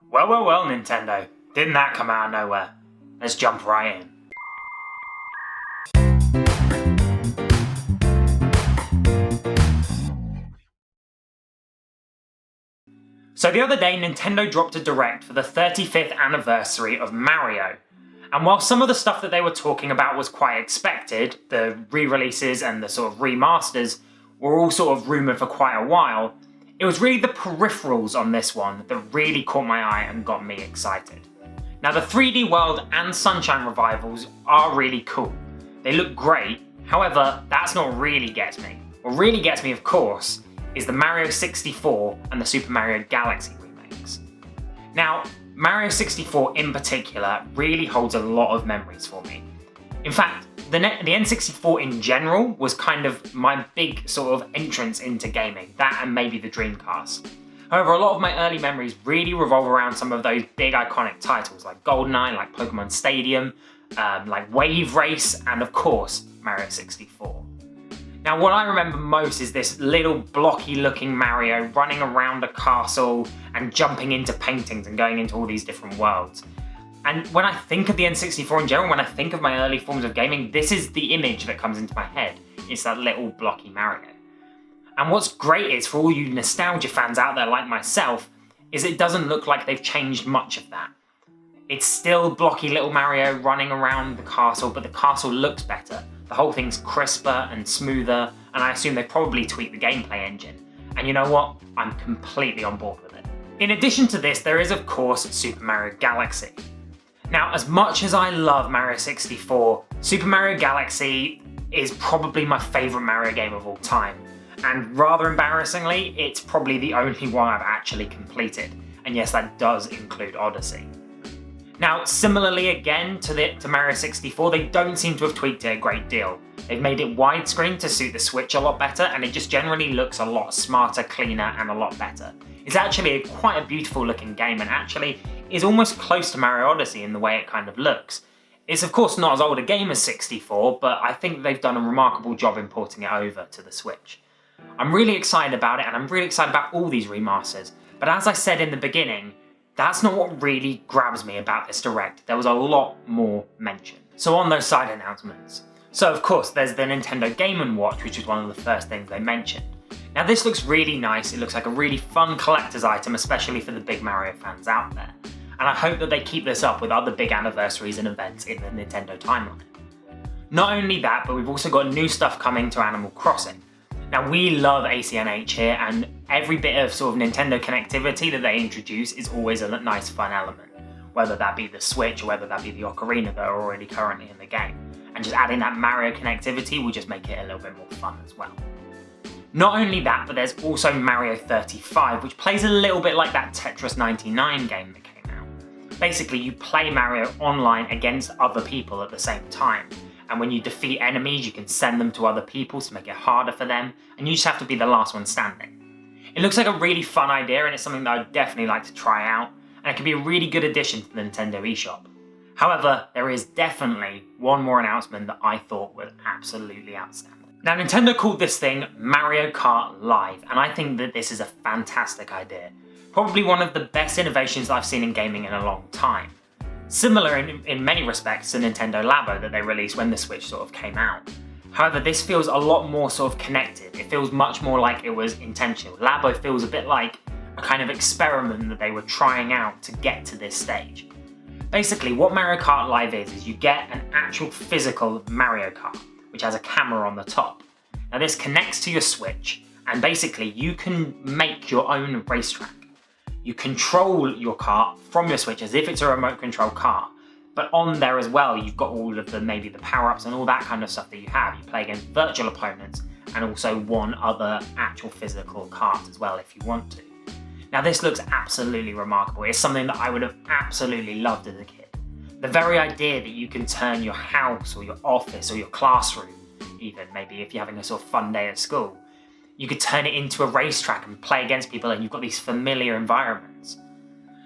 Well, Nintendo. Didn't that come out of nowhere? Let's jump right in. So the other day, Nintendo dropped a direct for the 35th anniversary of Mario. And while some of the stuff that they were talking about was quite expected, the re-releases and the sort of remasters were all sort of rumoured for quite a while, it was really the peripherals on this one that really caught my eye and got me excited. Now the 3D World and Sunshine revivals are really cool. They look great, however, that's not really gets me. What really gets me, of course, is the Mario 64 and the Super Mario Galaxy remakes. Now, Mario 64 in particular really holds a lot of memories for me. In fact, the N64 in general was kind of my big sort of entrance into gaming, that and maybe the Dreamcast. However, a lot of my early memories really revolve around some of those big iconic titles like GoldenEye, like Pokemon Stadium, like Wave Race, and of course, Mario 64. Now what I remember most is this little blocky looking Mario running around a castle and jumping into paintings and going into all these different worlds. And when I think of the N64 in general, when I think of my early forms of gaming, this is the image that comes into my head. It's that little blocky Mario. And what's great is, for all you nostalgia fans out there like myself, is it doesn't look like they've changed much of that. It's still blocky little Mario running around the castle, but the castle looks better. The whole thing's crisper and smoother, and I assume they probably tweaked the gameplay engine. And you know what? I'm completely on board with it. In addition to this, there is of course Super Mario Galaxy. Now, as much as I love Mario 64, Super Mario Galaxy is probably my favourite Mario game of all time. And rather embarrassingly, it's probably the only one I've actually completed. And yes, that does include Odyssey. Now, similarly again to Mario 64, they don't seem to have tweaked it a great deal. They've made it widescreen to suit the Switch a lot better, and it just generally looks a lot smarter, cleaner, and a lot better. It's actually quite a beautiful looking game, and actually is almost close to Mario Odyssey in the way it kind of looks. It's of course not as old a game as 64, but I think they've done a remarkable job importing it over to the Switch. I'm really excited about it, and I'm really excited about all these remasters, but as I said in the beginning, that's not what really grabs me about this Direct. There was a lot more mentioned. So on those side announcements. So of course there's the Nintendo Game & Watch, which is one of the first things they mentioned. Now this looks really nice, it looks like a really fun collector's item, especially for the big Mario fans out there. And I hope that they keep this up with other big anniversaries and events in the Nintendo timeline. Not only that, but we've also got new stuff coming to Animal Crossing. Now we love ACNH here, and every bit of sort of Nintendo connectivity that they introduce is always a nice fun element. Whether that be the Switch or whether that be the Ocarina that are already currently in the game. And just adding that Mario connectivity will just make it a little bit more fun as well. Not only that, but there's also Mario 35, which plays a little bit like that Tetris 99 game that came out. Basically, you play Mario online against other people at the same time. And when you defeat enemies, you can send them to other people to make it harder for them, and you just have to be the last one standing. It looks like a really fun idea, and it's something that I'd definitely like to try out, and it could be a really good addition to the Nintendo eShop. However, there is definitely one more announcement that I thought was absolutely outstanding. Now, Nintendo called this thing Mario Kart Live, and I think that this is a fantastic idea. Probably one of the best innovations that I've seen in gaming in a long time. Similar in many respects to Nintendo Labo that they released when the Switch sort of came out. However, this feels a lot more sort of connected. It feels much more like it was intentional. Labo feels a bit like a kind of experiment that they were trying out to get to this stage. Basically, what Mario Kart Live is you get an actual physical Mario Kart, which has a camera on the top. Now this connects to your Switch, and basically you can make your own racetrack. You control your kart from your Switch as if it's a remote control car, but on there as well you've got all of maybe the power-ups and all that kind of stuff that you have. You play against virtual opponents and also one other actual physical kart as well if you want to. Now this looks absolutely remarkable. It's something that I would have absolutely loved as a kid. The very idea that you can turn your house or your office or your classroom, even maybe if you're having a sort of fun day at school, you could turn it into a racetrack and play against people, and you've got these familiar environments.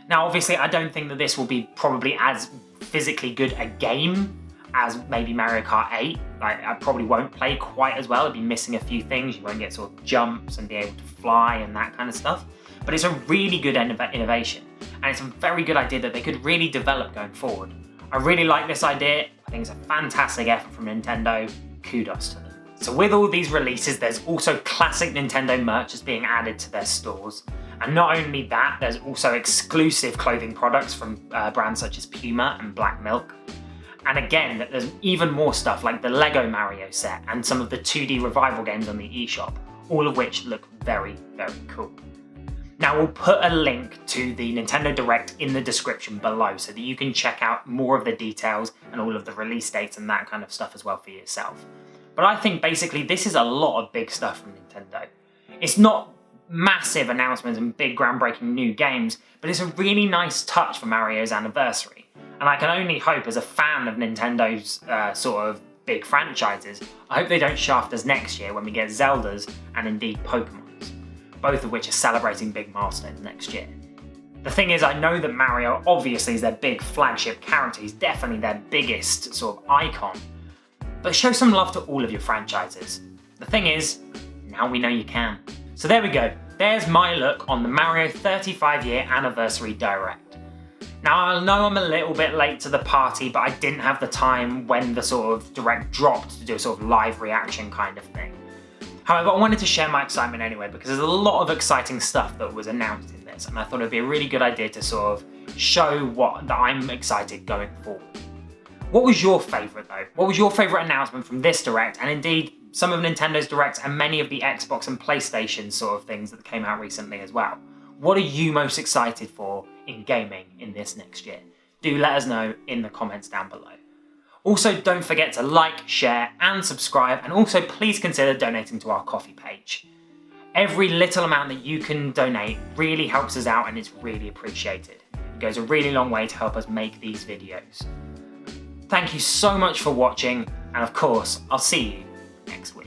Now obviously I don't think that this will be probably as physically good a game as maybe Mario Kart 8. Like, I probably won't play quite as well, it'd be missing a few things, you won't get sort of jumps and be able to fly and that kind of stuff. but it's a really good innovation, and it's a very good idea that they could really develop going forward. I really like this idea. I think it's a fantastic effort from Nintendo. Kudos to them. So with all these releases, there's also classic Nintendo merch that's being added to their stores. And not only that, there's also exclusive clothing products from brands such as Puma and Black Milk. And again, there's even more stuff like the Lego Mario set and some of the 2D revival games on the eShop, all of which look very, very cool. Now we'll put a link to the Nintendo Direct in the description below so that you can check out more of the details and all of the release dates and that kind of stuff as well for yourself. But I think basically this is a lot of big stuff from Nintendo. It's not massive announcements and big groundbreaking new games, but it's a really nice touch for Mario's anniversary. And I can only hope, as a fan of Nintendo's sort of big franchises, I hope they don't shaft us next year when we get Zeldas and indeed Pokemon's, both of which are celebrating big milestones next year. The thing is, I know that Mario obviously is their big flagship character, he's definitely their biggest sort of icon, but show some love to all of your franchises. The thing is, now we know you can. So there we go, there's my look on the Mario 35-year anniversary Direct. Now I know I'm a little bit late to the party, but I didn't have the time when the sort of Direct dropped to do a sort of live reaction kind of thing. However, I wanted to share my excitement anyway because there's a lot of exciting stuff that was announced in this, and I thought it'd be a really good idea to sort of show that I'm excited going forward. What was your favourite though? What was your favourite announcement from this Direct, and indeed some of Nintendo's Directs and many of the Xbox and PlayStation sort of things that came out recently as well? What are you most excited for in gaming in this next year? Do let us know in the comments down below. Also, don't forget to like, share and subscribe, and also please consider donating to our Ko-fi page. Every little amount that you can donate really helps us out and it's really appreciated. It goes a really long way to help us make these videos. Thank you so much for watching, and of course, I'll see you next week.